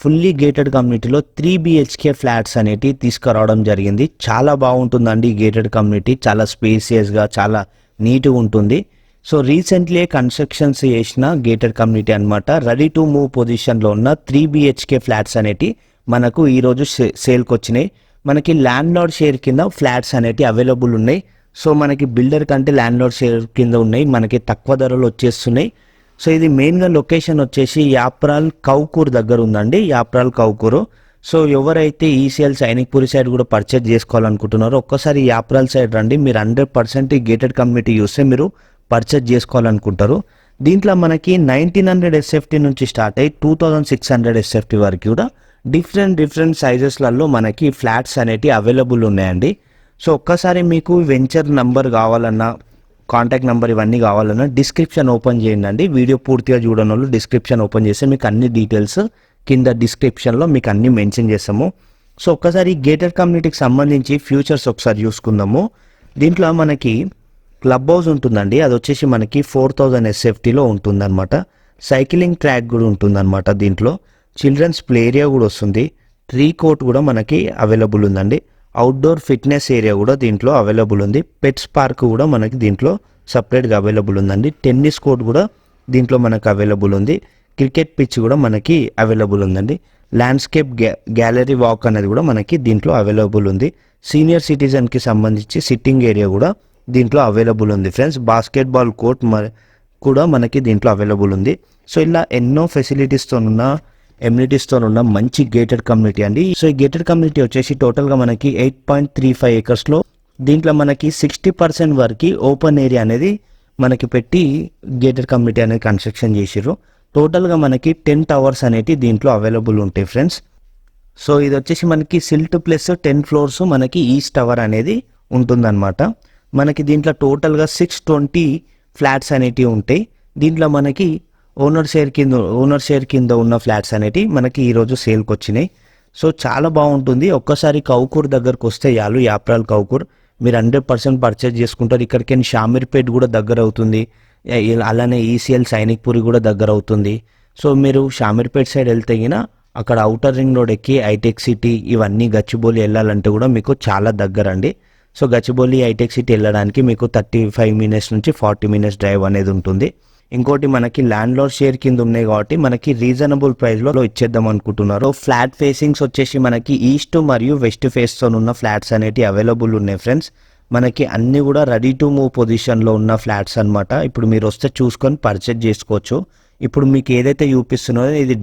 Fully gated కమ్యూనిటీలో 3 BHK flats అనేటివి తీసుకురావడం జరిగింది. చాలా బాగుంటుందండి. ఈ గేటెడ్ కమ్యూనిటీ చాలా స్పేసియస్గా చాలా నీట్గా ఉంటుంది. సో రీసెంట్లీ కన్స్ట్రక్షన్స్ చేసిన గేటెడ్ కమ్యూనిటీ అనమాట. రెడీ టు మూవ్ పొజిషన్లో ఉన్న 3 బిహెచ్కే ఫ్లాట్స్ అనేటివి మనకు ఈరోజు సేల్కి వచ్చినాయి. మనకి ల్యాండ్ లార్డ్ షేర్ కింద ఫ్లాట్స్ అనేటివి అవైలబుల్ ఉన్నాయి. సో మనకి బిల్డర్ కంటే ల్యాండ్ లార్డ్ షేర్ కింద ఉన్నాయి. మనకి తక్కువ ధరలు వచ్చేస్తున్నాయి. సో ఇది మెయిన్గా లొకేషన్ వచ్చేసి యాప్రాల్ కౌకూర్ దగ్గర ఉందండి. యాప్రాల్ కౌకూరు. సో ఎవరైతే ఈసీఎల్ సైనిక్పూరి సైడ్ కూడా పర్చేజ్ చేసుకోవాలనుకుంటున్నారో ఒక్కసారి యాప్రాల్ సైడ్ రండి. మీరు 100% ఈ గేటెడ్ కమ్యూనిటీ చూస్తే మీరు పర్చేజ్ చేసుకోవాలనుకుంటారు. దీంట్లో మనకి 1900 ఎస్ఎఫ్టీ నుంచి స్టార్ట్ అయ్యి 2600 ఎస్ఎఫ్టీ వరకు కూడా డిఫరెంట్ సైజెస్లలో మనకి ఫ్లాట్స్ అనేటివి అవైలబుల్ ఉన్నాయండి. సో ఒక్కసారి మీకు వెంచర్ నంబర్ కావాలన్నా కాంటాక్ట్ నెంబర్ ఇవన్నీ కావాలన్నా డిస్క్రిప్షన్ ఓపెన్ చేయండి. వీడియో పూర్తిగా చూడని వాళ్ళు డిస్క్రిప్షన్ ఓపెన్ చేస్తే మీకు అన్ని డీటెయిల్స్ కింద డిస్క్రిప్షన్లో మీకు అన్ని మెన్షన్ చేస్తాము. సో ఒక్కసారి గేటెడ్ కమ్యూనిటీకి సంబంధించి ఫ్యూచర్స్ ఒకసారి చూసుకుందాము. దీంట్లో మనకి క్లబ్ హౌస్ ఉంటుందండి. అది వచ్చేసి మనకి 4000 ఎస్ఎఫ్టీలో ఉంటుందన్నమాట. సైక్లింగ్ ట్రాక్ కూడా ఉంటుందన్నమాట. దీంట్లో చిల్డ్రన్స్ ప్లే ఏరియా కూడా వస్తుంది. ట్రీ కోర్ట్ కూడా మనకి అవైలబుల్ ఉందండి. అవుట్డోర్ ఫిట్నెస్ ఏరియా కూడా దీంట్లో అవైలబుల్ ఉంది. పెట్స్ పార్క్ కూడా మనకి దీంట్లో సపరేట్గా అవైలబుల్ ఉందండి. టెన్నిస్ కోర్ట్ కూడా దీంట్లో మనకు అవైలబుల్ ఉంది. క్రికెట్ పిచ్ కూడా మనకి అవైలబుల్ ఉందండి. ల్యాండ్స్కేప్ గ్యాలరీ వాక్ అనేది కూడా మనకి దీంట్లో అవైలబుల్ ఉంది. సీనియర్ సిటిజన్కి సంబంధించి సిట్టింగ్ ఏరియా కూడా దీంట్లో అవైలబుల్ ఉంది ఫ్రెండ్స్. బాస్కెట్బాల్ కోర్ట్ కూడా మనకి దీంట్లో అవైలబుల్ ఉంది. సో ఇలా ఎన్నో ఫెసిలిటీస్తో ఉన్న ఎమ్యూనిటీస్తో ఉన్న మంచి గేటెడ్ కమ్యూనిటీ అండి. సో ఈ గేటెడ్ కమ్యూనిటీ వచ్చేసి టోటల్గా మనకి 8.35 ఏకర్స్లో దీంట్లో మనకి 60% వరకు ఓపెన్ ఏరియా అనేది మనకి పెట్టి గేటెడ్ కమ్యూనిటీ అనేది కన్స్ట్రక్షన్ చేసిర్రు. టోటల్గా మనకి 10 టవర్స్ అనేవి దీంట్లో అవైలబుల్ ఉంటాయి ఫ్రెండ్స్. సో ఇది వచ్చేసి మనకి సిల్ట్ ప్లస్ 10 ఫ్లోర్స్ మనకి ఈస్ట్ టవర్ అనేది ఉంటుందన్నమాట. మనకి దీంట్లో టోటల్గా 620 ఫ్లాట్స్ అనేటివి ఉంటాయి. దీంట్లో మనకి ఓనర్ షేర్ కింద ఉన్న ఫ్లాట్స్ అనేటివి మనకి ఈరోజు సేల్కి వచ్చినాయి. సో చాలా బాగుంటుంది. ఒక్కసారి కౌకూర్ దగ్గరకు వస్తే చాలు, యాప్రాల్ కౌకూర్ మీరు 100% పర్చేజ్ చేసుకుంటారు. ఇక్కడికి షామీర్పేట్ కూడా దగ్గర అవుతుంది. అలానే ఈసీఎల్ సైనిక్పూరి కూడా దగ్గర అవుతుంది. సో మీరు షామీర్పేట్ సైడ్ వెళ్తే గినా అక్కడ అవుటర్ రింగ్ రోడ్ ఎక్కి హైటెక్ సిటీ ఇవన్నీ గచ్చిబౌలి వెళ్ళాలంటే కూడా మీకు చాలా దగ్గర అండి. సో గచ్చిబౌలి హైటెక్ సిటీ వెళ్ళడానికి మీకు 35 మినిట్స్ నుంచి 40 మినిట్స్ డ్రైవ్ అనేది ఉంటుంది. ఇంకోటి మనకి ల్యాండ్ లార్డ్ షేర్ కింద ఉన్నాయి కాబట్టి మనకి రీజనబుల్ ప్రైస్లో ఇచ్చేద్దాం అనుకుంటున్నారు. ఫ్లాట్ ఫేసింగ్స్ వచ్చేసి మనకి ఈస్ట్ మరియు వెస్ట్ ఫేస్తో ఉన్న ఫ్లాట్స్ అనేవి అవైలబుల్ ఉన్నాయి ఫ్రెండ్స్. మనకి అన్నీ కూడా రెడీ టు మూవ్ పొజిషన్లో ఉన్న ఫ్లాట్స్ అనమాట. ఇప్పుడు మీరు వస్తే చూసుకొని పర్చేజ్ చేసుకోవచ్చు. ఇప్పుడు మీకు ఏదైతే చూపిస్తున్నారో ఇది